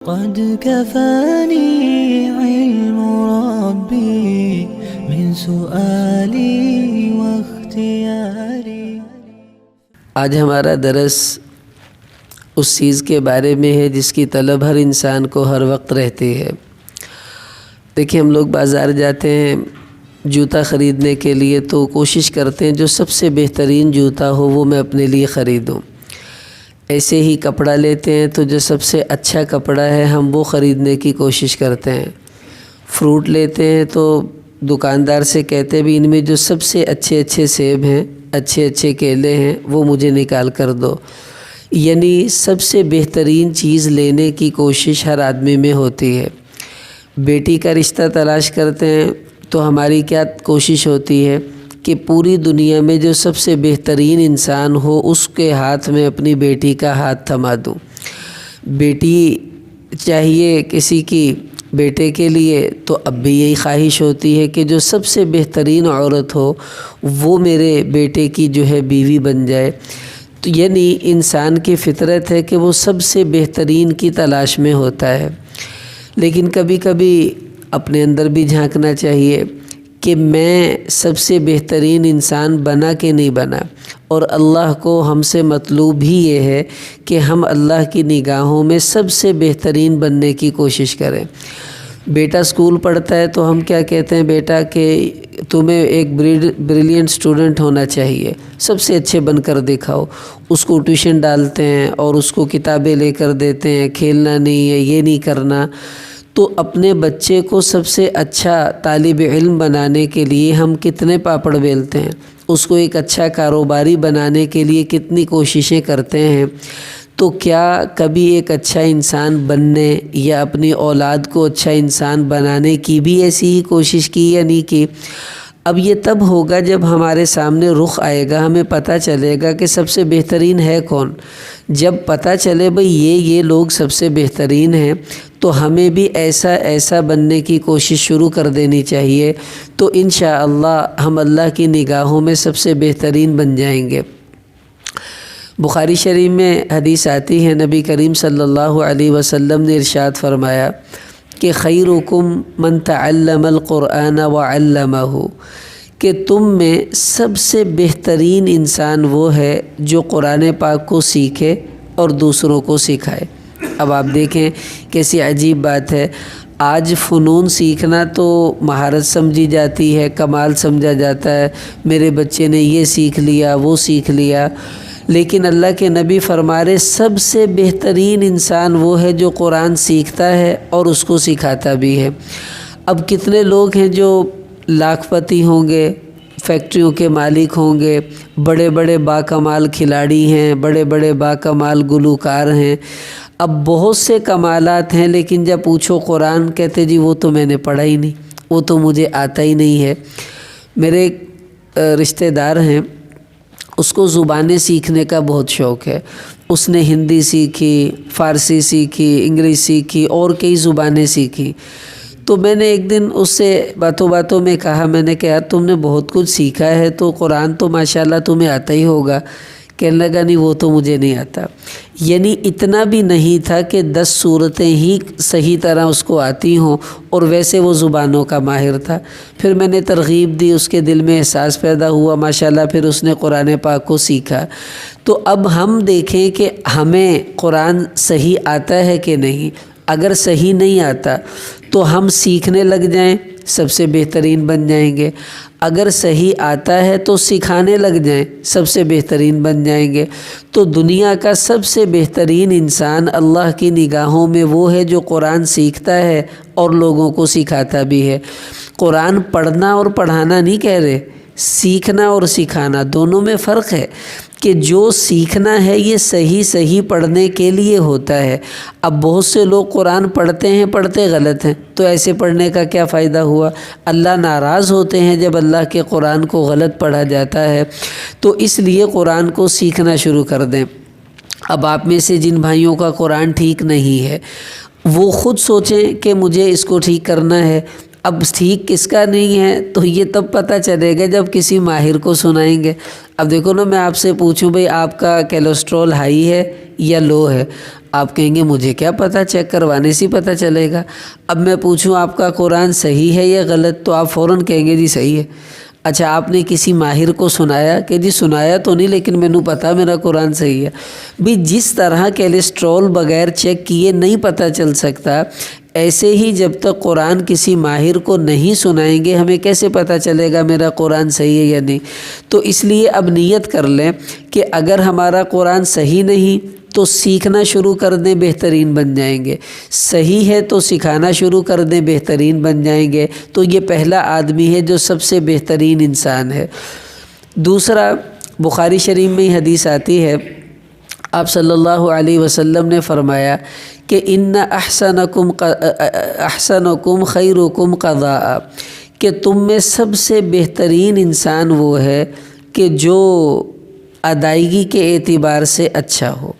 قد كفاني علم ربي من سؤالي واختياري۔ آج ہمارا درس اس چیز کے بارے میں ہے جس کی طلب ہر انسان کو ہر وقت رہتی ہے۔ دیکھیں، ہم لوگ بازار جاتے ہیں جوتا خریدنے کے لیے تو کوشش کرتے ہیں جو سب سے بہترین جوتا ہو وہ میں اپنے لیے خریدوں۔ ایسے ہی کپڑا لیتے ہیں تو جو سب سے اچھا کپڑا ہے ہم وہ خریدنے کی کوشش کرتے ہیں۔ فروٹ لیتے ہیں تو دکاندار سے کہتے بھی ان میں جو سب سے اچھے سیب ہیں، اچھے کیلے ہیں، وہ مجھے نکال کر دو۔ یعنی سب سے بہترین چیز لینے کی کوشش ہر آدمی میں ہوتی ہے۔ بیٹی کا رشتہ تلاش کرتے ہیں تو ہماری کیا کوشش ہوتی ہے کہ پوری دنیا میں جو سب سے بہترین انسان ہو اس کے ہاتھ میں اپنی بیٹی کا ہاتھ تھما دوں۔ بیٹی چاہیے کسی کی بیٹے کے لیے تو اب بھی یہی خواہش ہوتی ہے کہ جو سب سے بہترین عورت ہو وہ میرے بیٹے کی جو ہے بیوی بن جائے۔ تو یعنی انسان کی فطرت ہے کہ وہ سب سے بہترین کی تلاش میں ہوتا ہے۔ لیکن کبھی کبھی اپنے اندر بھی جھانکنا چاہیے کہ میں سب سے بہترین انسان بنا کہ نہیں بنا، اور اللہ کو ہم سے مطلوب ہی یہ ہے کہ ہم اللہ کی نگاہوں میں سب سے بہترین بننے کی کوشش کریں۔ بیٹا اسکول پڑھتا ہے تو ہم کیا کہتے ہیں، بیٹا کہ تمہیں ایک بریلینٹ اسٹوڈنٹ ہونا چاہیے، سب سے اچھے بن کر دکھاؤ۔ اس کو ٹیوشن ڈالتے ہیں اور اس کو کتابیں لے کر دیتے ہیں، کھیلنا نہیں ہے، یہ نہیں کرنا۔ تو اپنے بچے کو سب سے اچھا طالب علم بنانے کے لیے ہم کتنے پاپڑ بیلتے ہیں، اس کو ایک اچھا کاروباری بنانے کے لیے کتنی کوششیں کرتے ہیں۔ تو کیا کبھی ایک اچھا انسان بننے یا اپنی اولاد کو اچھا انسان بنانے کی بھی ایسی ہی کوشش کی یا نہیں کی؟ اب یہ تب ہوگا جب ہمارے سامنے رخ آئے گا، ہمیں پتہ چلے گا کہ سب سے بہترین ہے کون۔ جب پتہ چلے بھئی یہ لوگ سب سے بہترین ہیں تو ہمیں بھی ایسا بننے کی کوشش شروع کر دینی چاہیے، تو انشاءاللہ ہم اللہ کی نگاہوں میں سب سے بہترین بن جائیں گے۔ بخاری شریف میں حدیث آتی ہے، نبی کریم صلی اللہ علیہ وسلم نے ارشاد فرمایا کہ خیرکم من تعلم القرآن وعلمہ، کہ تم میں سب سے بہترین انسان وہ ہے جو قرآن پاک کو سیکھے اور دوسروں کو سکھائے۔ اب آپ دیکھیں کیسی عجیب بات ہے، آج فنون سیکھنا تو مہارت سمجھی جاتی ہے، کمال سمجھا جاتا ہے، میرے بچے نے یہ سیکھ لیا وہ سیکھ لیا۔ لیکن اللہ کے نبی فرما رہے سب سے بہترین انسان وہ ہے جو قرآن سیکھتا ہے اور اس کو سکھاتا بھی ہے۔ اب کتنے لوگ ہیں جو لاکھ پتی ہوں گے، فیکٹریوں کے مالک ہوں گے، بڑے بڑے باکمال کھلاڑی ہیں، بڑے بڑے باکمال گلوکار ہیں، اب بہت سے کمالات ہیں، لیکن جب پوچھو قرآن کہتے جی وہ تو میں نے پڑھا ہی نہیں، وہ تو مجھے آتا ہی نہیں ہے۔ میرے ایک رشتہ دار ہیں، اس کو زبانیں سیکھنے کا بہت شوق ہے، اس نے ہندی سیکھی، فارسی سیکھی، انگلش سیکھی اور کئی زبانیں سیکھی۔ تو میں نے ایک دن اس سے باتوں میں کہا، میں نے کہا تم نے بہت کچھ سیکھا ہے تو قرآن تو ماشاءاللہ تمہیں آتا ہی ہوگا۔ کہنے لگا نہیں وہ تو مجھے نہیں آتا۔ یعنی اتنا بھی نہیں تھا کہ 10 سورتیں ہی صحیح طرح اس کو آتی ہوں، اور ویسے وہ زبانوں کا ماہر تھا۔ پھر میں نے ترغیب دی، اس کے دل میں احساس پیدا ہوا، ماشاءاللہ پھر اس نے قرآن پاک کو سیکھا۔ تو اب ہم دیکھیں کہ ہمیں قرآن صحیح آتا ہے کہ نہیں۔ اگر صحیح نہیں آتا تو ہم سیکھنے لگ جائیں، سب سے بہترین بن جائیں گے۔ اگر صحیح آتا ہے تو سکھانے لگ جائیں، سب سے بہترین بن جائیں گے۔ تو دنیا کا سب سے بہترین انسان اللہ کی نگاہوں میں وہ ہے جو قرآن سیکھتا ہے اور لوگوں کو سکھاتا بھی ہے۔ قرآن پڑھنا اور پڑھانا نہیں کہہ رہے، سیکھنا اور سکھانا دونوں میں فرق ہے، کہ جو سیکھنا ہے یہ صحیح پڑھنے کے لیے ہوتا ہے۔ اب بہت سے لوگ قرآن پڑھتے ہیں، پڑھتے غلط ہیں، تو ایسے پڑھنے کا کیا فائدہ ہوا؟ اللہ ناراض ہوتے ہیں جب اللہ کے قرآن کو غلط پڑھا جاتا ہے۔ تو اس لیے قرآن کو سیکھنا شروع کر دیں۔ اب آپ میں سے جن بھائیوں کا قرآن ٹھیک نہیں ہے وہ خود سوچیں کہ مجھے اس کو ٹھیک کرنا ہے۔ اب ٹھیک کس کا نہیں ہے تو یہ تب پتہ چلے گا جب کسی ماہر کو سنائیں گے۔ اب دیکھو نا، میں آپ سے پوچھوں بھئی آپ کا کولیسٹرول ہائی ہے یا لو ہے، آپ کہیں گے مجھے کیا پتہ، چیک کروانے سے پتہ چلے گا۔ اب میں پوچھوں آپ کا قرآن صحیح ہے یا غلط، تو آپ فوراً کہیں گے جی صحیح ہے۔ اچھا آپ نے کسی ماہر کو سنایا کہ جی سنایا تو نہیں لیکن مینوں پتا میرا قرآن صحیح ہے۔ بھی جس طرح کیلیسٹرول بغیر چیک کیے نہیں پتہ چل سکتا، ایسے ہی جب تک قرآن کسی ماہر کو نہیں سنائیں گے ہمیں کیسے پتہ چلے گا میرا قرآن صحیح ہے یا نہیں۔ تو اس لیے اب نیت کر لیں کہ اگر ہمارا قرآن صحیح نہیں تو سیکھنا شروع کر دیں، بہترین بن جائیں گے۔ صحیح ہے تو سکھانا شروع کر دیں، بہترین بن جائیں گے۔ تو یہ پہلا آدمی ہے جو سب سے بہترین انسان ہے۔ دوسرا، بخاری شریف میں حدیث آتی ہے، آپ صلی اللہ علیہ وسلم نے فرمایا کہ ان احسنکم خیرکم قضاء، کہ تم میں سب سے بہترین انسان وہ ہے کہ جو ادائیگی کے اعتبار سے اچھا ہو۔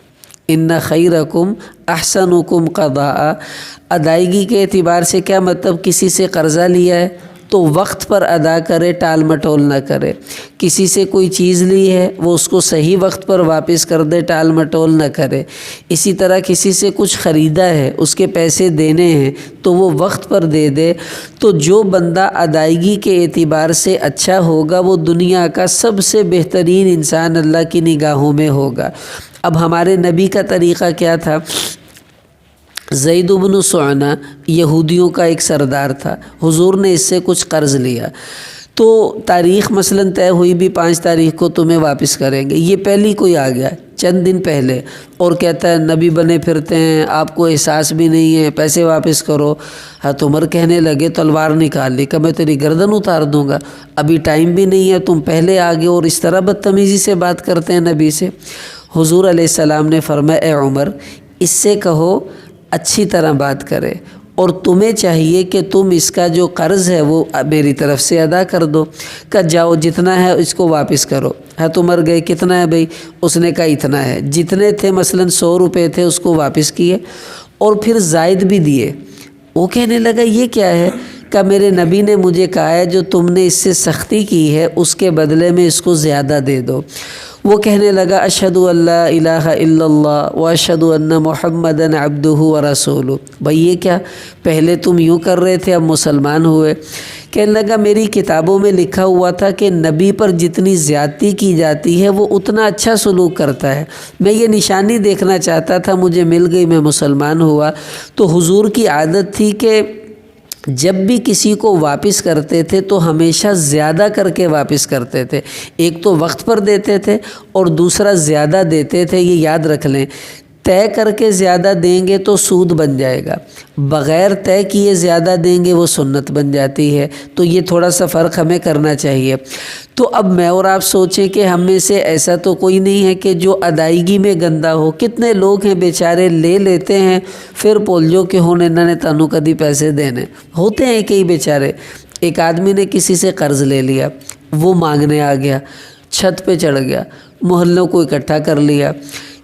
ان خیرکم احسنکم قضاء، ادائیگی کے اعتبار سے کیا مطلب، کسی سے قرضہ لیا ہے تو وقت پر ادا کرے، ٹال مٹول نہ کرے۔ کسی سے کوئی چیز لی ہے وہ اس کو صحیح وقت پر واپس کر دے، ٹال مٹول نہ کرے۔ اسی طرح کسی سے کچھ خریدا ہے، اس کے پیسے دینے ہیں تو وہ وقت پر دے دے۔ تو جو بندہ ادائیگی کے اعتبار سے اچھا ہوگا وہ دنیا کا سب سے بہترین انسان اللہ کی نگاہوں میں ہوگا۔ اب ہمارے نبی کا طریقہ کیا تھا؟ زید بن سعنہ یہودیوں کا ایک سردار تھا، حضور نے اس سے کچھ قرض لیا تو تاریخ مثلاً طے ہوئی بھی 5 تاریخ کو تمہیں واپس کریں گے۔ یہ پہلی کوئی آ گیا چند دن پہلے اور کہتا ہے نبی بنے پھرتے ہیں، آپ کو احساس بھی نہیں ہے، پیسے واپس کرو۔ حضرت عمر کہنے لگے تلوار نکال لی کہ میں تیری گردن اتار دوں گا، ابھی ٹائم بھی نہیں ہے، تم پہلے آگے اور اس طرح بدتمیزی سے بات کرتے ہیں نبی سے۔ حضور علیہ السلام نے فرمایا اے عمر، اس سے کہو اچھی طرح بات کرے، اور تمہیں چاہیے کہ تم اس کا جو قرض ہے وہ میری طرف سے ادا کر دو۔ کہ جاؤ جتنا ہے اس کو واپس کرو۔ حضرت عمر گئے، کتنا ہے بھائی؟ اس نے کہا اتنا ہے۔ جتنے تھے مثلاً 100 روپے تھے اس کو واپس کیے اور پھر زائد بھی دیے۔ وہ کہنے لگا یہ کیا ہے؟ کہ میرے نبی نے مجھے کہا ہے جو تم نے اس سے سختی کی ہے اس کے بدلے میں اس کو زیادہ دے دو۔ وہ کہنے لگا اشہد ان لا الہ الا اللہ واشہد ان محمدًا عبدہ ورسولہ۔ بھئی یہ کیا، پہلے تم یوں کر رہے تھے اب مسلمان ہوئے۔ کہنے لگا میری کتابوں میں لکھا ہوا تھا کہ نبی پر جتنی زیادتی کی جاتی ہے وہ اتنا اچھا سلوک کرتا ہے، میں یہ نشانی دیکھنا چاہتا تھا، مجھے مل گئی، میں مسلمان ہوا۔ تو حضور کی عادت تھی کہ جب بھی کسی کو واپس کرتے تھے تو ہمیشہ زیادہ کر کے واپس کرتے تھے۔ ایک تو وقت پر دیتے تھے اور دوسرا زیادہ دیتے تھے۔ یہ یاد رکھ لیں، طے کر کے زیادہ دیں گے تو سود بن جائے گا، بغیر طے کیے زیادہ دیں گے وہ سنت بن جاتی ہے۔ تو یہ تھوڑا سا فرق ہمیں کرنا چاہیے۔ تو اب میں اور آپ سوچیں کہ ہم میں سے ایسا تو کوئی نہیں ہے کہ جو ادائیگی میں گندا ہو۔ کتنے لوگ ہیں بیچارے لے لیتے ہیں پھر پولیو کے ہونے انہوں نے تانوں کدی پیسے دینے ہوتے ہیں کئی بیچارے۔ ایک آدمی نے کسی سے قرض لے لیا، وہ مانگنے آ گیا، چھت پہ چڑھ گیا، محلوں کو اکٹھا کر لیا،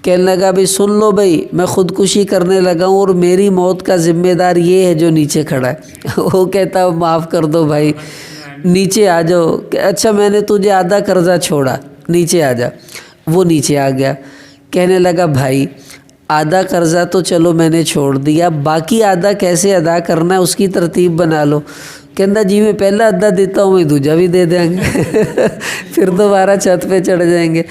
کہنے لگا بھئی سن لو بھئی میں خودکشی کرنے لگا ہوں اور میری موت کا ذمہ دار یہ ہے جو نیچے کھڑا ہے۔ وہ کہتا معاف کر دو بھائی، نیچے آ جاؤ۔ کہ اچھا میں نے تجھے آدھا قرضہ چھوڑا، نیچے آ جا۔ وہ نیچے آ گیا، کہنے لگا بھائی آدھا قرضہ تو چلو میں نے چھوڑ دیا، باقی آدھا کیسے ادا کرنا ہے اس کی ترتیب بنا لو۔ کہنا جی میں پہلا آدھا دیتا ہوں، میں دوجا بھی دے دیں گے۔ پھر دوبارہ چھت پہ چڑھ جائیں گے۔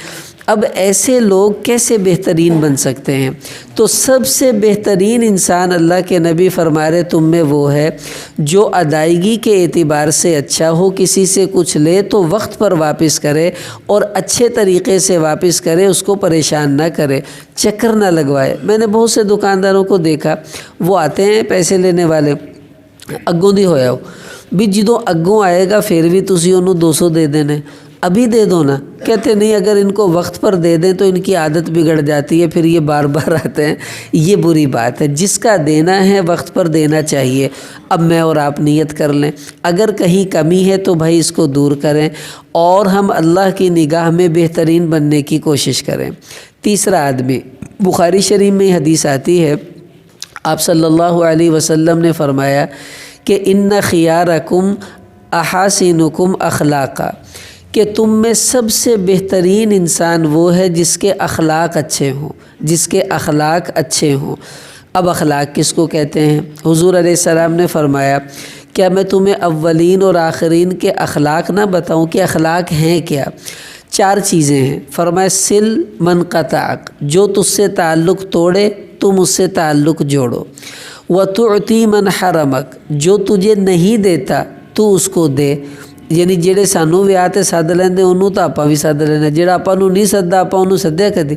اب ایسے لوگ کیسے بہترین بن سکتے ہیں؟ تو سب سے بہترین انسان اللہ کے نبی فرما رہے تم میں وہ ہے جو ادائیگی کے اعتبار سے اچھا ہو، کسی سے کچھ لے تو وقت پر واپس کرے اور اچھے طریقے سے واپس کرے، اس کو پریشان نہ کرے، چکر نہ لگوائے۔ میں نے بہت سے دکانداروں کو دیکھا، وہ آتے ہیں پیسے لینے والے، اگوں دی ہویا ہو بھی جدوں اگوں آئے گا پھر بھی تسی انہوں 200 دے دینے، ابھی دے دو نا۔ کہتے نہیں اگر ان کو وقت پر دے دیں تو ان کی عادت بگڑ جاتی ہے، پھر یہ بار بار آتے ہیں۔ یہ بری بات ہے، جس کا دینا ہے وقت پر دینا چاہیے۔ اب میں اور آپ نیت کر لیں، اگر کہیں کمی ہے تو بھائی اس کو دور کریں اور ہم اللہ کی نگاہ میں بہترین بننے کی کوشش کریں۔ تیسرا آدمی، بخاری شریف میں حدیث آتی ہے، آپ صلی اللہ علیہ وسلم نے فرمایا کہ ان خیارکم احاسنکم اخلاقا، کہ تم میں سب سے بہترین انسان وہ ہے جس کے اخلاق اچھے ہوں، جس کے اخلاق اچھے ہوں۔ اب اخلاق کس کو کہتے ہیں؟ حضور علیہ السلام نے فرمایا کیا میں تمہیں اولین اور آخرین کے اخلاق نہ بتاؤں کہ اخلاق ہیں کیا؟ 4 چیزیں ہیں۔ فرمایا سل من قطعک، جو تجھ سے تعلق توڑے تم اس سے تعلق جوڑو، وتعطی من حرمک، جو تجھے نہیں دیتا تو اس کو دے، یعنی ਜਿਹੜੇ ਸਾਨੂੰ ਵਿਆਹ ਤੇ ਸੱਦ ਲੈਂਦੇ ਉਹਨੂੰ ਤਾਂ ਆਪਾਂ ਵੀ ਸੱਦ ਲੈਣਾ, ਜਿਹੜਾ ਆਪਾਂ ਨੂੰ ਨਹੀਂ ਸੱਦਾ ਆਪਾਂ ਉਹਨੂੰ ਸੱਦਿਆ ਕਦੇ।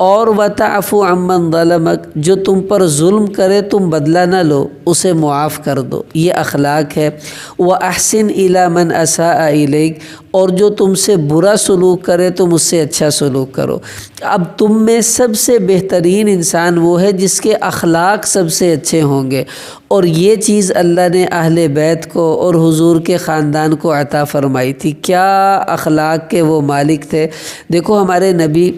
اور وَتَعْفُ عَمَّنْ ظَلَمَكَ، جو تم پر ظلم کرے تم بدلہ نہ لو اسے معاف کر دو، یہ اخلاق ہے۔ وَأَحْسِنْ إِلَى مَنْ أَسَاءَ إِلَيْكَ، اور جو تم سے برا سلوک کرے تم اس سے اچھا سلوک کرو۔ اب تم میں سب سے بہترین انسان وہ ہے جس کے اخلاق سب سے اچھے ہوں گے، اور یہ چیز اللہ نے اہل بیت کو اور حضور کے خاندان کو عطا فرمائی تھی۔ کیا اخلاق کے وہ مالک تھے! دیکھو ہمارے نبی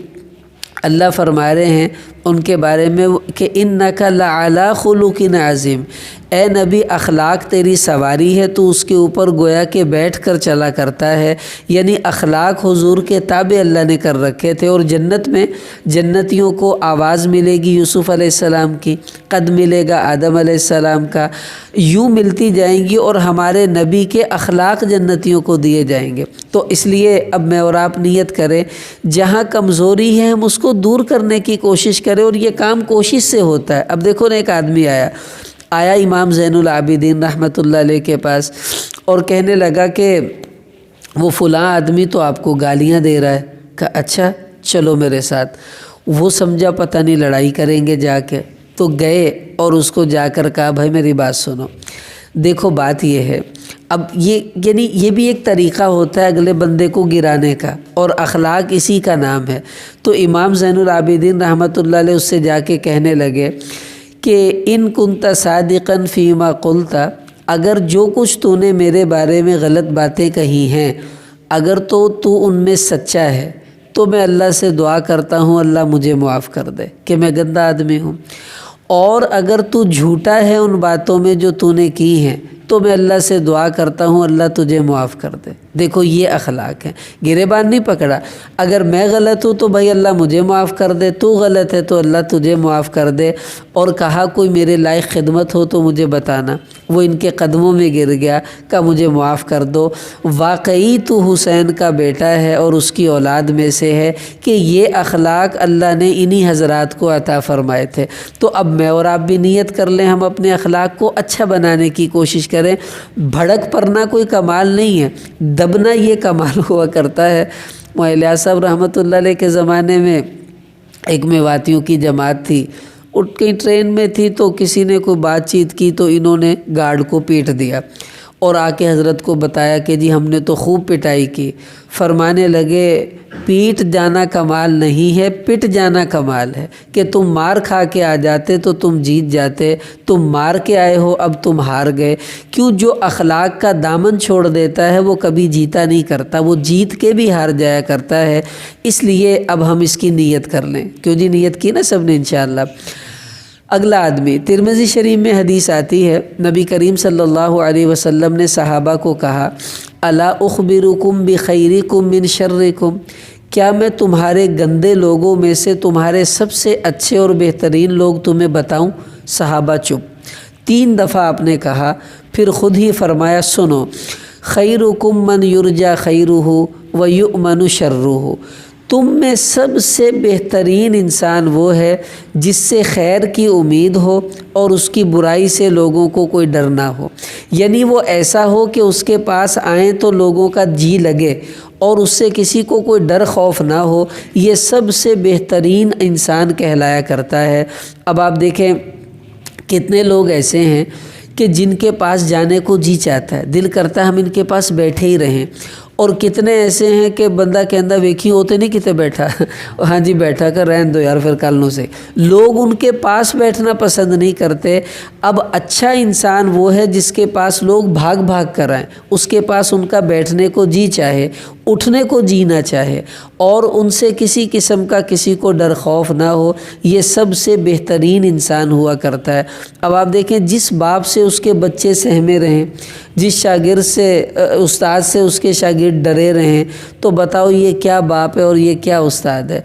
اللہ فرما رہے ہیں ان کے بارے میں کہ انک لعلی خلق عظیم، اے نبی اخلاق تیری سواری ہے، تو اس کے اوپر گویا کہ بیٹھ کر چلا کرتا ہے، یعنی اخلاق حضور کے تابع اللہ نے کر رکھے تھے۔ اور جنت میں جنتیوں کو آواز ملے گی یوسف علیہ السلام کی، قد ملے گا آدم علیہ السلام کا، یوں ملتی جائیں گی، اور ہمارے نبی کے اخلاق جنتیوں کو دیے جائیں گے۔ تو اس لیے اب میں اور آپ نیت کریں جہاں کمزوری ہے ہم اس کو دور کرنے کی کوشش کریں، اور یہ کام کوشش سے ہوتا ہے۔ اب دیکھو نا ایک آدمی آیا امام زین العابدین رحمۃ اللہ علیہ کے پاس اور کہنے لگا کہ وہ فلاں آدمی تو آپ کو گالیاں دے رہا ہے۔ کہا اچھا چلو میرے ساتھ۔ وہ سمجھا پتہ نہیں لڑائی کریں گے جا کے، تو گئے اور اس کو جا کر کہا بھائی میری بات سنو، دیکھو بات یہ ہے، اب یعنی یہ بھی ایک طریقہ ہوتا ہے اگلے بندے کو گرانے کا، اور اخلاق اسی کا نام ہے۔ تو امام زین العابدین رحمۃ اللہ علیہ اس سے جا کے کہنے لگے کہ ان کنت صادقا فیما قلت، اگر جو کچھ تو نے میرے بارے میں غلط باتیں کہی ہیں اگر تو ان میں سچا ہے تو میں اللہ سے دعا کرتا ہوں اللہ مجھے معاف کر دے کہ میں گندا آدمی ہوں، اور اگر تو جھوٹا ہے ان باتوں میں جو تو نے کی ہیں تو میں اللہ سے دعا کرتا ہوں اللہ تجھے معاف کر دے۔ دیکھو یہ اخلاق ہے، گریبان نہیں پکڑا، اگر میں غلط ہوں تو بھائی اللہ مجھے معاف کر دے، تو غلط ہے تو اللہ تجھے معاف کر دے، اور کہا کوئی میرے لائق خدمت ہو تو مجھے بتانا۔ وہ ان کے قدموں میں گر گیا، کہا مجھے معاف کر دو، واقعی تو حسین کا بیٹا ہے اور اس کی اولاد میں سے ہے، کہ یہ اخلاق اللہ نے انہی حضرات کو عطا فرمائے تھے۔ تو اب میں اور آپ بھی نیت کر لیں ہم اپنے اخلاق کو اچھا بنانے کی کوشش کریں۔ بھڑک پڑنا کوئی کمال نہیں ہے، دبنا یہ کمال ہوا کرتا ہے۔ مولانا صاحب رحمۃ اللہ علیہ کے زمانے میں ایک میواتیوں کی جماعت تھی، اٹھ کہیں ٹرین میں تھی تو کسی نے کوئی بات چیت کی تو انہوں نے گارڈ کو پیٹ دیا، اور آ کے حضرت کو بتایا کہ جی ہم نے تو خوب پٹائی کی۔ فرمانے لگے پیٹ جانا کمال نہیں ہے، پٹ جانا کمال ہے، کہ تم مار کھا کے آ جاتے تو تم جیت جاتے، تم مار کے آئے ہو اب تم ہار گئے۔ کیوں؟ جو اخلاق کا دامن چھوڑ دیتا ہے وہ کبھی جیتا نہیں کرتا، وہ جیت کے بھی ہار جایا کرتا ہے۔ اس لیے اب ہم اس کی نیت کر لیں۔ کیوں جی نیت کی نا سب نے انشاءاللہ۔ اگلا آدمی، ترمذی شریف میں حدیث آتی ہے، نبی کریم صلی اللہ علیہ وسلم نے صحابہ کو کہا الا اخبرکم بخیرکم من شرکم، کیا میں تمہارے گندے لوگوں میں سے تمہارے سب سے اچھے اور بہترین لوگ تمہیں بتاؤں؟ صحابہ چپ۔ 3 دفعہ آپ نے کہا، پھر خود ہی فرمایا سنو، خیرکم من یرجا خیرہ ویؤمن شرہ، تم میں سب سے بہترین انسان وہ ہے جس سے خیر کی امید ہو اور اس کی برائی سے لوگوں کو کوئی ڈر نہ ہو، یعنی وہ ایسا ہو کہ اس کے پاس آئیں تو لوگوں کا جی لگے اور اس سے کسی کو کوئی ڈر خوف نہ ہو، یہ سب سے بہترین انسان کہلایا کرتا ہے۔ اب آپ دیکھیں کتنے لوگ ایسے ہیں کہ جن کے پاس جانے کو جی چاہتا ہے، دل کرتا ہے ہم ان کے پاس بیٹھے ہی رہیں، اور کتنے ایسے ہیں کہ بندہ کہندہ ویکھی ہوتے نہیں کتے بیٹھا ہاں جی بیٹھا کر رہن دو یار پھر کل سے، لوگ ان کے پاس بیٹھنا پسند نہیں کرتے۔ اب اچھا انسان وہ ہے جس کے پاس لوگ بھاگ بھاگ کر آئیں، اس کے پاس ان کا بیٹھنے کو جی چاہے، اٹھنے کو جی نہ چاہے اور ان سے کسی قسم کا کسی کو ڈر خوف نہ ہو، یہ سب سے بہترین انسان ہوا کرتا ہے۔ اب آپ دیکھیں جس باپ سے اس کے بچے سہمے رہیں، جس شاگرد سے استاد سے اس کے شاگرد ڈرے رہیں، تو بتاؤ یہ کیا باپ ہے اور یہ کیا استاد ہے؟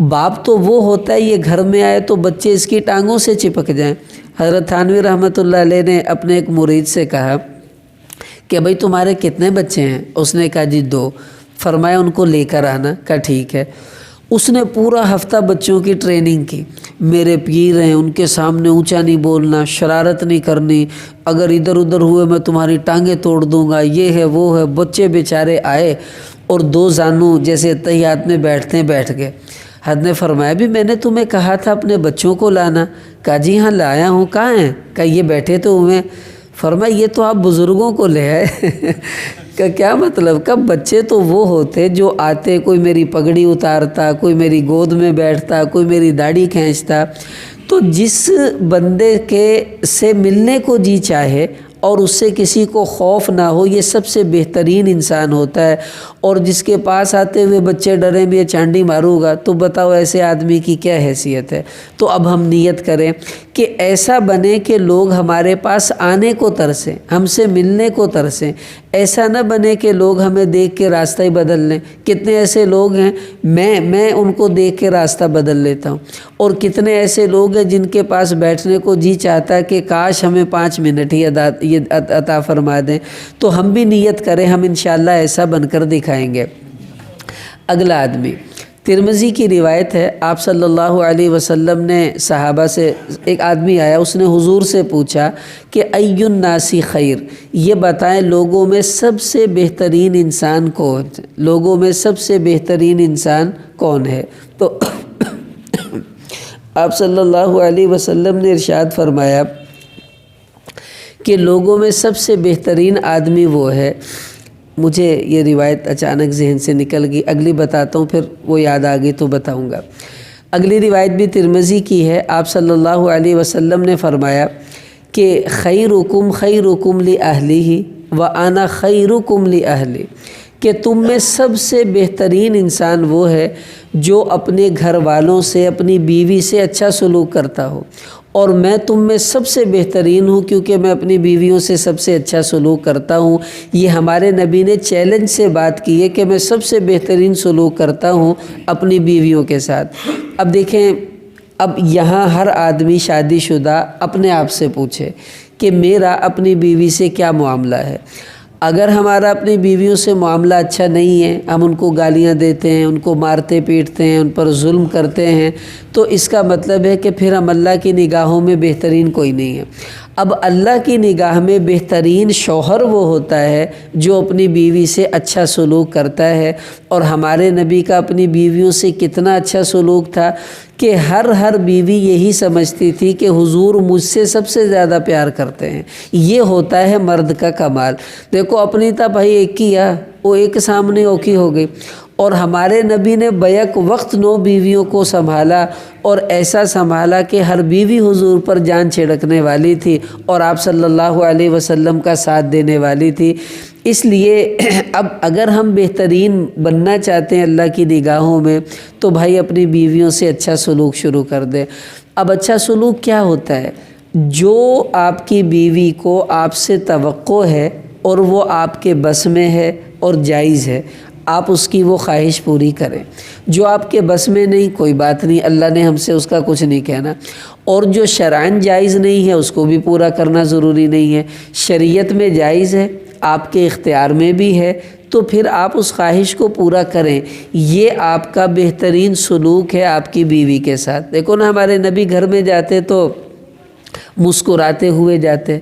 باپ تو وہ ہوتا ہے یہ گھر میں آئے تو بچے اس کی ٹانگوں سے چپک جائیں۔ حضرت تھانوی رحمۃ اللہ علیہ نے اپنے ایک مرید سے کہا کہ بھائی تمہارے کتنے بچے ہیں؟ اس نے کہا جی 2۔ فرمایا ان کو لے کر آنا۔ کہا ٹھیک ہے۔ اس نے پورا ہفتہ بچوں کی ٹریننگ کی، میرے پیر ہیں، ان کے سامنے اونچا نہیں بولنا، شرارت نہیں کرنی، اگر ادھر ادھر ہوئے میں تمہاری ٹانگیں توڑ دوں گا، یہ ہے وہ ہے۔ بچے بیچارے آئے اور 2 زانو جیسے اتحیات میں بیٹھتے ہیں بیٹھ گئے۔ حضرت نے فرمایا بھی میں نے تمہیں کہا تھا اپنے بچوں کو لانا۔ کہا جی ہاں لایا ہوں۔ کہاں ہیں؟ کہا یہ بیٹھے تو ہوئے۔ فرمایا یہ تو آپ بزرگوں کو لے آئے۔ کہ کیا مطلب؟ کب بچے تو وہ ہوتے جو آتے، کوئی میری پگڑی اتارتا، کوئی میری گود میں بیٹھتا، کوئی میری داڑھی کھینچتا۔ تو جس بندے کے سے ملنے کو جی چاہے اور اس سے کسی کو خوف نہ ہو، یہ سب سے بہترین انسان ہوتا ہے۔ اور جس کے پاس آتے ہوئے بچے ڈریں بھی یہ چانڈی ماروں گا، تو بتاؤ ایسے آدمی کی کیا حیثیت ہے؟ تو اب ہم نیت کریں کہ ایسا بنے کہ لوگ ہمارے پاس آنے کو ترسیں، ہم سے ملنے کو ترسیں۔ ایسا نہ بنے کہ لوگ ہمیں دیکھ کے راستہ ہی بدل لیں۔ کتنے ایسے لوگ ہیں میں ان کو دیکھ کے راستہ بدل لیتا ہوں، اور کتنے ایسے لوگ ہیں جن کے پاس بیٹھنے کو جی چاہتا ہے کہ کاش ہمیں 5 منٹ ہی عطا فرما دیں۔ تو ہم بھی نیت کریں، ہم انشاءاللہ ایسا بن کر دکھائیں گے۔ اگلا آدمی ترمذی کی روایت ہے، آپ صلی اللہ علیہ وسلم نے صحابہ سے، ایک آدمی آیا، اس نے حضور سے پوچھا کہ ای الناس خیر، یہ بتائیں لوگوں میں سب سے بہترین انسان کون ہے؟ لوگوں میں سب سے بہترین انسان کون ہے؟ تو آپ صلی اللہ علیہ وسلم نے ارشاد فرمایا کہ لوگوں میں سب سے بہترین آدمی وہ ہے، مجھے یہ روایت اچانک ذہن سے نکل گئی، اگلی بتاتا ہوں، پھر وہ یاد آ گئی تو بتاؤں گا۔ اگلی روایت بھی ترمذی کی ہے، آپ صلی اللہ علیہ وسلم نے فرمایا کہ خیرکم خیرکم لأہلہ وأنا خیرکم لأہلی، کہ تم میں سب سے بہترین انسان وہ ہے جو اپنے گھر والوں سے، اپنی بیوی سے اچھا سلوک کرتا ہو، اور میں تم میں سب سے بہترین ہوں کیونکہ میں اپنی بیویوں سے سب سے اچھا سلوک کرتا ہوں۔ یہ ہمارے نبی نے چیلنج سے بات کی ہے کہ میں سب سے بہترین سلوک کرتا ہوں اپنی بیویوں کے ساتھ۔ اب دیکھیں، اب یہاں ہر آدمی شادی شدہ اپنے آپ سے پوچھے کہ میرا اپنی بیوی سے کیا معاملہ ہے۔ اگر ہمارا اپنی بیویوں سے معاملہ اچھا نہیں ہے، ہم ان کو گالیاں دیتے ہیں، ان کو مارتے پیٹتے ہیں، ان پر ظلم کرتے ہیں، تو اس کا مطلب ہے کہ پھر ہم اللہ کی نگاہوں میں بہترین کوئی نہیں ہے۔ اب اللہ کی نگاہ میں بہترین شوہر وہ ہوتا ہے جو اپنی بیوی سے اچھا سلوک کرتا ہے، اور ہمارے نبی کا اپنی بیویوں سے کتنا اچھا سلوک تھا کہ ہر بیوی یہی سمجھتی تھی کہ حضور مجھ سے سب سے زیادہ پیار کرتے ہیں۔ یہ ہوتا ہے مرد کا کمال۔ دیکھو اپنی تا بھائی ایک ہی ہے، وہ ایک سامنے اوکھی ہو گئی، اور ہمارے نبی نے بیک وقت 9 بیویوں کو سنبھالا، اور ایسا سنبھالا کہ ہر بیوی حضور پر جان چھڑکنے والی تھی اور آپ صلی اللہ علیہ وسلم کا ساتھ دینے والی تھی۔ اس لیے اب اگر ہم بہترین بننا چاہتے ہیں اللہ کی نگاہوں میں، تو بھائی اپنی بیویوں سے اچھا سلوک شروع کر دیں۔ اب اچھا سلوک کیا ہوتا ہے؟ جو آپ کی بیوی کو آپ سے توقع ہے اور وہ آپ کے بس میں ہے اور جائز ہے، آپ اس کی وہ خواہش پوری کریں۔ جو آپ کے بس میں نہیں، کوئی بات نہیں، اللہ نے ہم سے اس کا کچھ نہیں کہنا، اور جو شرعاً جائز نہیں ہے اس کو بھی پورا کرنا ضروری نہیں ہے۔ شریعت میں جائز ہے، آپ کے اختیار میں بھی ہے، تو پھر آپ اس خواہش کو پورا کریں۔ یہ آپ کا بہترین سلوک ہے آپ کی بیوی کے ساتھ۔ دیکھو نا، ہمارے نبی گھر میں جاتے تو مسکراتے ہوئے جاتے،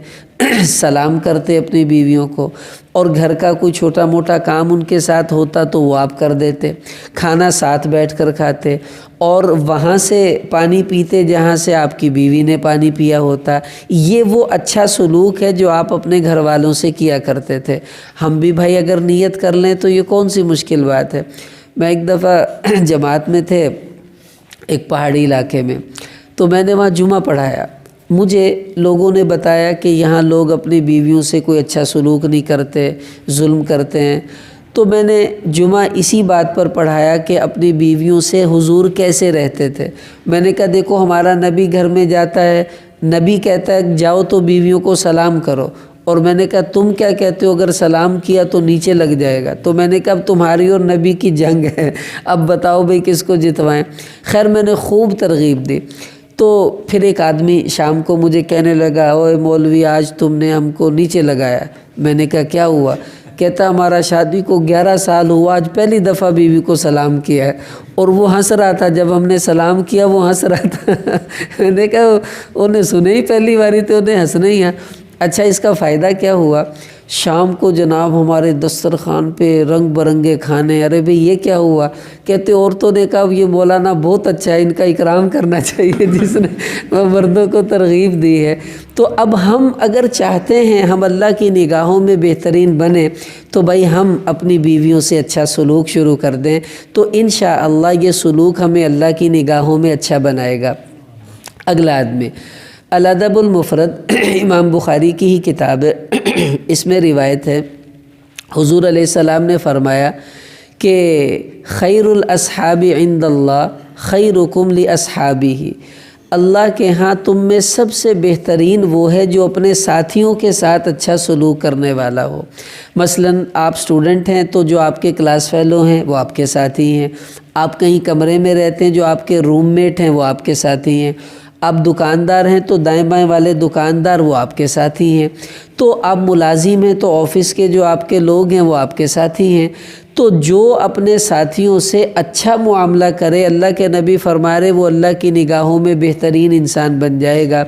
سلام کرتے اپنی بیویوں کو، اور گھر کا کوئی چھوٹا موٹا کام ان کے ساتھ ہوتا تو وہ آپ کر دیتے، کھانا ساتھ بیٹھ کر کھاتے، اور وہاں سے پانی پیتے جہاں سے آپ کی بیوی نے پانی پیا ہوتا۔ یہ وہ اچھا سلوک ہے جو آپ اپنے گھر والوں سے کیا کرتے تھے۔ ہم بھی بھائی اگر نیت کر لیں تو یہ کون سی مشکل بات ہے۔ میں ایک دفعہ جماعت میں تھے ایک پہاڑی علاقے میں، تو میں نے وہاں جمعہ پڑھایا۔ مجھے لوگوں نے بتایا کہ یہاں لوگ اپنی بیویوں سے کوئی اچھا سلوک نہیں کرتے، ظلم کرتے ہیں۔ تو میں نے جمعہ اسی بات پر پڑھایا کہ اپنی بیویوں سے حضور کیسے رہتے تھے۔ میں نے کہا دیکھو ہمارا نبی گھر میں جاتا ہے، نبی کہتا ہے جاؤ تو بیویوں کو سلام کرو، اور میں نے کہا تم کیا کہتے ہو اگر سلام کیا تو نیچے لگ جائے گا۔ تو میں نے کہا اب تمہاری اور نبی کی جنگ ہے، اب بتاؤ بھئی کس کو جتوائیں۔ خیر میں نے خوب ترغیب دی۔ تو پھر ایک آدمی شام کو مجھے کہنے لگا اوے مولوی آج تم نے ہم کو نیچے لگایا۔ میں نے کہا کیا ہوا؟ کہتا ہمارا شادی کو 11 سال ہوا، آج پہلی دفعہ بیوی کو سلام کیا ہے۔ اور وہ ہنس رہا تھا، جب ہم نے سلام کیا وہ ہنس رہا تھا۔ میں نے کہا انہیں سنے ہی پہلی باری تو انہیں ہنسنا ہی ہے۔ اچھا اس کا فائدہ کیا ہوا؟ شام کو جناب ہمارے دسترخوان پہ رنگ برنگے کھانے۔ ارے بھئی یہ کیا ہوا؟ کہتے عورتوں نے کہا یہ مولانا بہت اچھا ہے، ان کا اکرام کرنا چاہیے جس نے مردوں کو ترغیب دی ہے۔ تو اب ہم اگر چاہتے ہیں ہم اللہ کی نگاہوں میں بہترین بنیں تو بھائی ہم اپنی بیویوں سے اچھا سلوک شروع کر دیں، تو انشاءاللہ یہ سلوک ہمیں اللہ کی نگاہوں میں اچھا بنائے گا۔ اگلا آدمی الادب المفرد امام بخاری کی ہی کتاب ہے، اس میں روایت ہے حضور علیہ السلام نے فرمایا کہ خیر الاصحاب عند اللہ خیرکم لاصحابہ، اللہ کے ہاں تم میں سب سے بہترین وہ ہے جو اپنے ساتھیوں کے ساتھ اچھا سلوک کرنے والا ہو۔ مثلاً آپ اسٹوڈنٹ ہیں تو جو آپ کے کلاس فیلو ہیں وہ آپ کے ساتھی ہیں، آپ کہیں کمرے میں رہتے ہیں جو آپ کے روم میٹ ہیں وہ آپ کے ساتھی ہیں، آپ دکاندار ہیں تو دائیں بائیں والے دکاندار وہ آپ کے ساتھی ہیں، تو آپ ملازم ہیں تو آفس کے جو آپ کے لوگ ہیں وہ آپ کے ساتھی ہیں۔ تو جو اپنے ساتھیوں سے اچھا معاملہ کرے، اللہ کے نبی فرما رہے وہ اللہ کی نگاہوں میں بہترین انسان بن جائے گا۔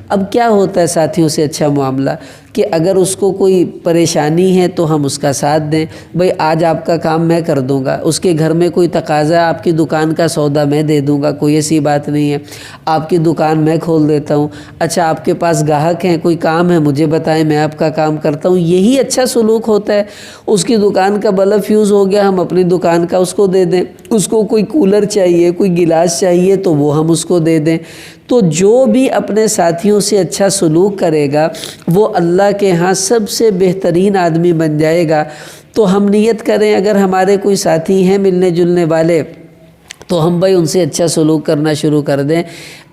اب کیا ہوتا ہے ساتھیوں سے اچھا معاملہ کہ اگر اس کو کوئی پریشانی ہے تو ہم اس کا ساتھ دیں، بھئی آج آپ کا کام میں کر دوں گا، اس کے گھر میں کوئی تقاضا ہے آپ کی دکان کا سودا میں دے دوں گا، کوئی ایسی بات نہیں ہے، آپ کی دکان میں کھول دیتا ہوں۔ اچھا آپ کے پاس گاہک ہیں، کوئی کام ہے مجھے بتائیں میں آپ کا کام کرتا ہوں، یہی اچھا سلوک ہوتا ہے۔ اس کی دکان کا بلب فیوز ہو گیا ہم اپنی دکان کا اس کو دے دیں، اس کو کوئی کولر چاہیے کوئی گلاس چاہیے تو وہ ہم اس کو دے دیں۔ تو جو بھی اپنے ساتھیوں سے اچھا سلوک کرے گا وہ اللہ کے ہاں سب سے بہترین آدمی بن جائے گا۔ تو ہم نیت کریں اگر ہمارے کوئی ساتھی ہیں ملنے جلنے والے تو ہم بھائی ان سے اچھا سلوک کرنا شروع کر دیں۔